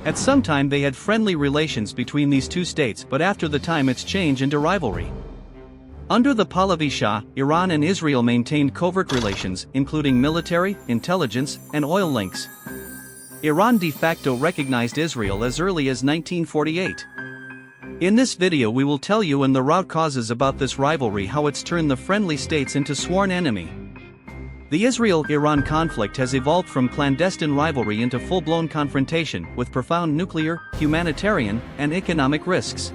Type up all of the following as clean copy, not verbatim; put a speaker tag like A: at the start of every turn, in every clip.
A: At some time they had friendly relations between these two states, but after the time it's changed into rivalry. Under the Pahlavi Shah, Iran and Israel maintained covert relations, including military, intelligence, and oil links. Iran de facto recognized Israel as early as 1948. In this video we will tell you in the root causes about this rivalry, how it's turned the friendly states into sworn enemy. The Israel-Iran conflict has evolved from clandestine rivalry into full-blown confrontation, with profound nuclear, humanitarian, and economic risks.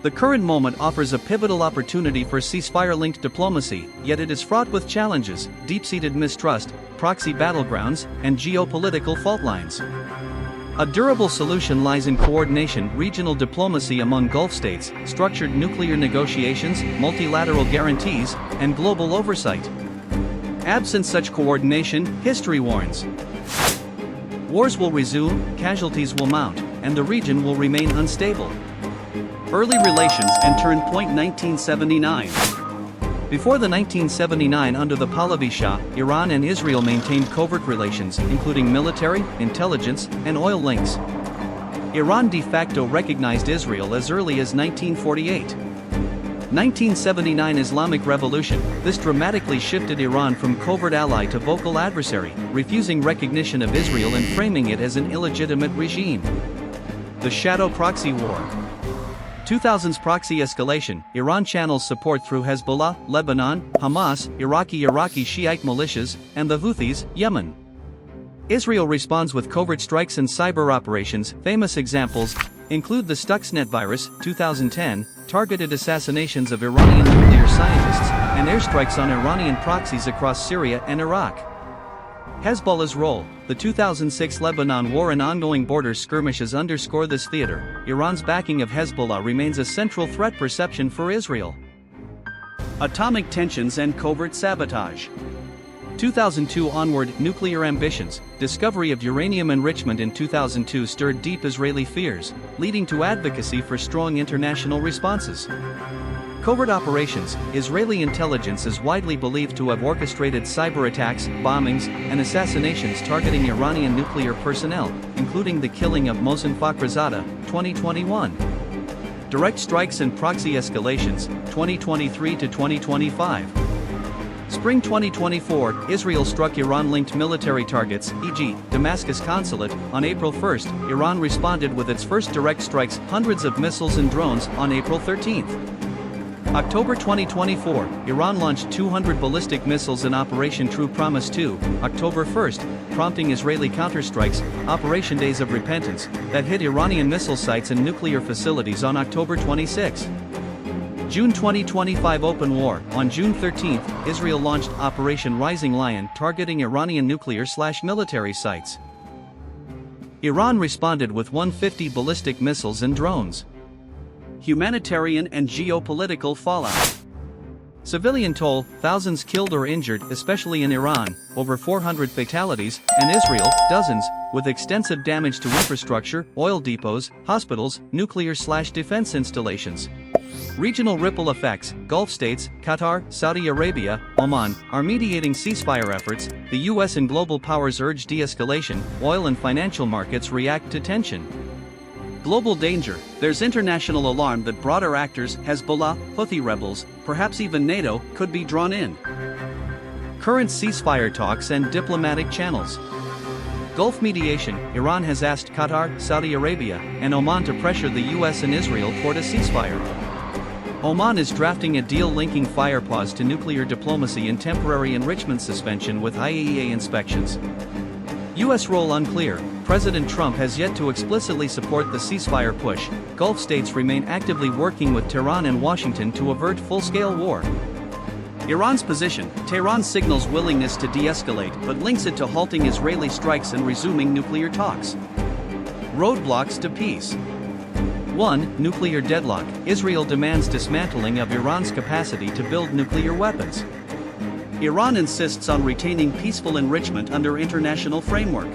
A: The current moment offers a pivotal opportunity for ceasefire-linked diplomacy, yet it is fraught with challenges, deep-seated mistrust, proxy battlegrounds, and geopolitical fault lines. A durable solution lies in coordination, regional diplomacy among Gulf states, structured nuclear negotiations, multilateral guarantees, and global oversight. Absent such coordination, history warns. Wars will resume, casualties will mount, and the region will remain unstable. Early relations and turn point 1979. Before the 1979 under the Pahlavi Shah, Iran and Israel maintained covert relations, including military, intelligence, and oil links. Iran de facto recognized Israel as early as 1948. 1979 Islamic Revolution. This dramatically shifted Iran from covert ally to vocal adversary, refusing recognition of Israel and framing it as an illegitimate regime. The Shadow Proxy War. 2000s proxy escalation. Iran channels support through Hezbollah, Lebanon, Hamas, Iraqi Shiite militias, and the Houthis, Yemen. Israel responds with covert strikes and cyber operations. Famous examples include the Stuxnet virus, 2010, targeted assassinations of Iranian nuclear scientists, and airstrikes on Iranian proxies across Syria and Iraq. Hezbollah's role. The 2006 Lebanon war and ongoing border skirmishes underscore this theater. Iran's backing of Hezbollah remains a central threat perception for Israel. Atomic tensions and covert sabotage. 2002 onward, nuclear ambitions. Discovery of uranium enrichment in 2002 stirred deep Israeli fears, leading to advocacy for strong international responses. Covert operations. Israeli intelligence is widely believed to have orchestrated cyber attacks, bombings, and assassinations targeting Iranian nuclear personnel, including the killing of Mohsen Fakhrizadeh, 2021. Direct strikes and proxy escalations, 2023 to 2025. Spring 2024, Israel struck Iran-linked military targets, e.g., Damascus consulate. On April 1, Iran responded with its first direct strikes, hundreds of missiles and drones, on April 13. October 2024, Iran launched 200 ballistic missiles in Operation True Promise 2, October 1, prompting Israeli counterstrikes, Operation Days of Repentance, that hit Iranian missile sites and nuclear facilities on October 26. June 2025 Open War. On June 13, Israel launched Operation Rising Lion targeting Iranian nuclear/military sites. Iran responded with 150 ballistic missiles and drones. Humanitarian and geopolitical fallout. Civilian toll, thousands killed or injured, especially in Iran, over 400 fatalities, and Israel, dozens, with extensive damage to infrastructure, oil depots, hospitals, nuclear/defense installations. Regional ripple effects. Gulf states, Qatar, Saudi Arabia, Oman, are mediating ceasefire efforts. The US and global powers urge de-escalation. Oil and financial markets react to tension. Global danger. There's international alarm that broader actors, Hezbollah, Houthi rebels, perhaps even NATO, could be drawn in. Current ceasefire talks and diplomatic channels. Gulf mediation. Iran has asked Qatar, Saudi Arabia, and Oman to pressure the US and Israel toward a ceasefire. Oman is drafting a deal linking fire pause to nuclear diplomacy and temporary enrichment suspension with IAEA inspections. U.S. role unclear. President Trump has yet to explicitly support the ceasefire push. Gulf states remain actively working with Tehran and Washington to avert full-scale war. Iran's position. Tehran signals willingness to de-escalate but links it to halting Israeli strikes and resuming nuclear talks. Roadblocks to peace. 1. Nuclear deadlock. Israel demands dismantling of Iran's capacity to build nuclear weapons. Iran insists on retaining peaceful enrichment under international framework.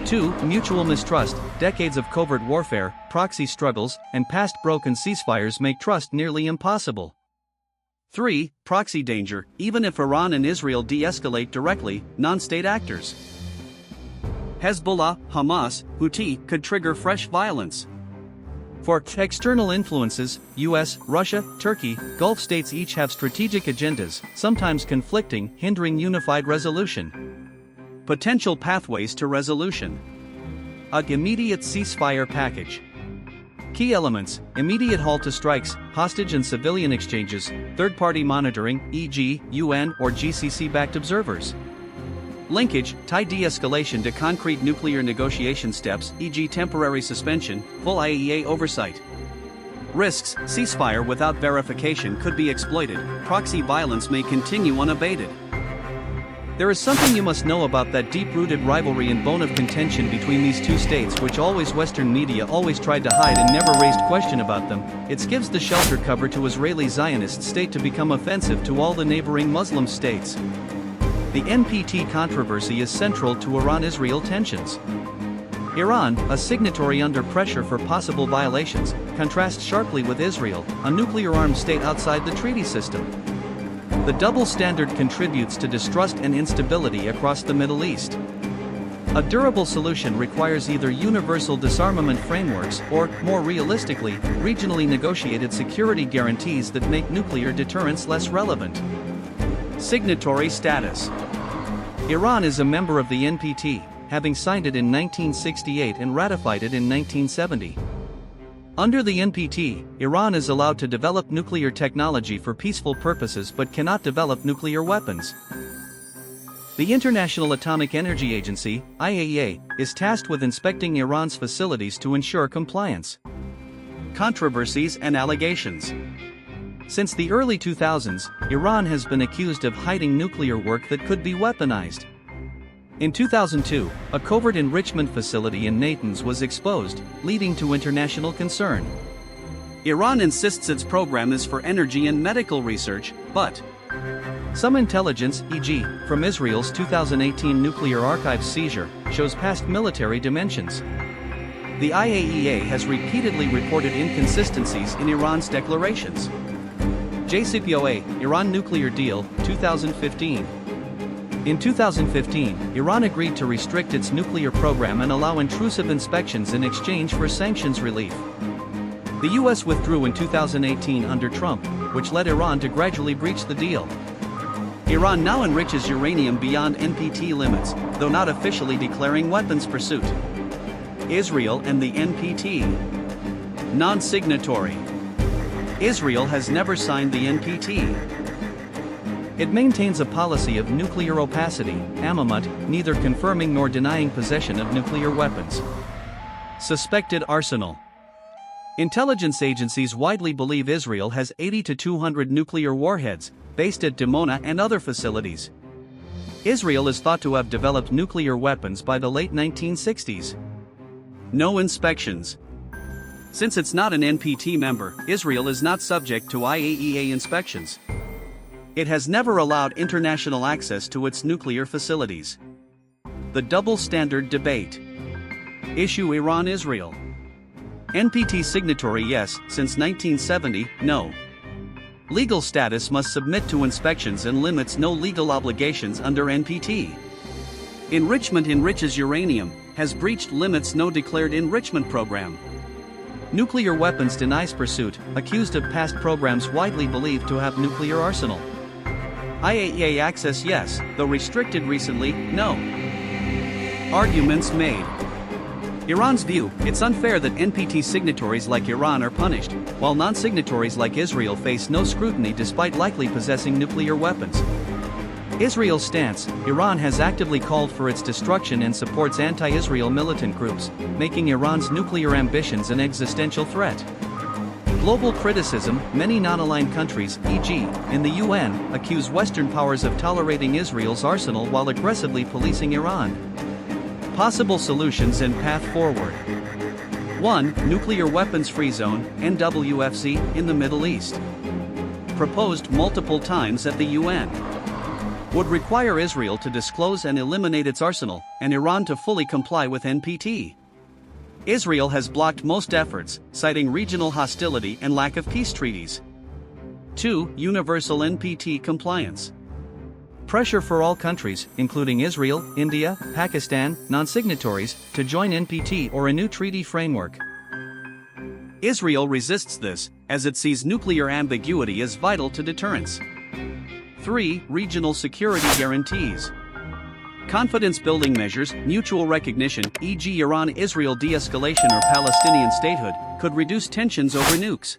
A: 2. Mutual mistrust. Decades of covert warfare, proxy struggles, and past broken ceasefires make trust nearly impossible. 3. Proxy danger. Even if Iran and Israel de-escalate directly, non-state actors
B: Hezbollah, Hamas, Houthi could trigger fresh violence.
A: For external influences, US, Russia, Turkey, Gulf states each have strategic agendas, sometimes conflicting, hindering unified resolution.
B: Potential pathways to resolution.
A: An immediate ceasefire package. Key elements: immediate halt to strikes, hostage and civilian exchanges, third-party monitoring, e.g., UN or GCC-backed observers. Linkage: tie de-escalation to concrete nuclear negotiation steps, e.g. temporary suspension, full IAEA oversight. Risks: ceasefire without verification could be exploited, proxy violence may continue unabated. There is something you must know about that deep-rooted rivalry and bone of contention between these two states, which Western media always tried to hide and never raised question about them. It gives the shelter cover to Israeli Zionist state to become offensive to all the neighboring Muslim states. The NPT controversy is central to Iran-Israel tensions. Iran, a signatory under pressure for possible violations, contrasts sharply with Israel, a nuclear-armed state outside the treaty system. The double standard contributes to distrust and instability across the Middle East. A durable solution requires either universal disarmament frameworks or, more realistically, regionally negotiated security guarantees that make nuclear deterrence less relevant.
B: Signatory status.
A: Iran is a member of the NPT, having signed it in 1968 and ratified it in 1970. Under the NPT, Iran is allowed to develop nuclear technology for peaceful purposes but cannot develop nuclear weapons. The International Atomic Energy Agency, IAEA, is tasked with inspecting Iran's facilities to ensure compliance.
B: Controversies and allegations.
A: Since the early 2000s, Iran has been accused of hiding nuclear work that could be weaponized. In 2002, a covert enrichment facility in Natanz was exposed, leading to international concern.
B: Iran insists its program is for energy and medical research, but
A: some intelligence, e.g., from Israel's 2018 nuclear archives seizure, shows past military dimensions. The IAEA has repeatedly reported inconsistencies in Iran's declarations. JCPOA, Iran Nuclear Deal, 2015. In 2015, Iran agreed to restrict its nuclear program and allow intrusive inspections in exchange for sanctions relief. The US withdrew in 2018 under Trump, which led Iran to gradually breach the deal. Iran now enriches uranium beyond NPT limits, though not officially declaring weapons pursuit.
B: Israel and the NPT. Non-signatory. Israel has never signed the NPT.
A: It maintains a policy of nuclear opacity, amamut, neither confirming nor denying possession of nuclear weapons. Suspected arsenal. Intelligence agencies widely believe Israel has 80 to 200 nuclear warheads, based at Dimona and other facilities. Israel is thought to have developed nuclear weapons by the late 1960s.
B: No inspections. Since it's not an NPT member, Israel is not subject to IAEA inspections. It has never allowed international access to its nuclear facilities. The double standard debate. Issue Iran-Israel. NPT signatory yes, since 1970, no. Legal status must submit to inspections and limits no legal obligations under NPT. Enrichment enriches uranium, has breached limits no declared enrichment program. Nuclear weapons denies pursuit, accused of past programs widely believed to have nuclear arsenal. IAEA access yes, though restricted recently, no. Arguments made. Iran's view, it's unfair that NPT signatories like Iran are punished, while non-signatories like Israel face no scrutiny despite likely possessing nuclear weapons. Israel's stance, Iran has actively called for its destruction and supports anti-Israel militant groups, making Iran's nuclear ambitions an existential threat. Global criticism, many non-aligned countries, e.g., in the UN, accuse Western powers of tolerating Israel's arsenal while aggressively policing Iran. Possible solutions and path forward. 1. Nuclear weapons-free zone, NWFZ, in the Middle East. Proposed multiple times at the UN. Would require Israel to disclose and eliminate its arsenal, and Iran to fully comply with NPT. Israel has blocked most efforts, citing regional hostility and lack of peace treaties. 2. Universal NPT compliance.
A: Pressure for all countries, including Israel, India, Pakistan, non-signatories, to join NPT or a new treaty framework.
B: Israel resists this, as it sees nuclear ambiguity as vital to deterrence. 3. Regional security guarantees. Confidence-building measures, mutual recognition, e.g. Iran-Israel de-escalation or Palestinian statehood, could reduce tensions over nukes.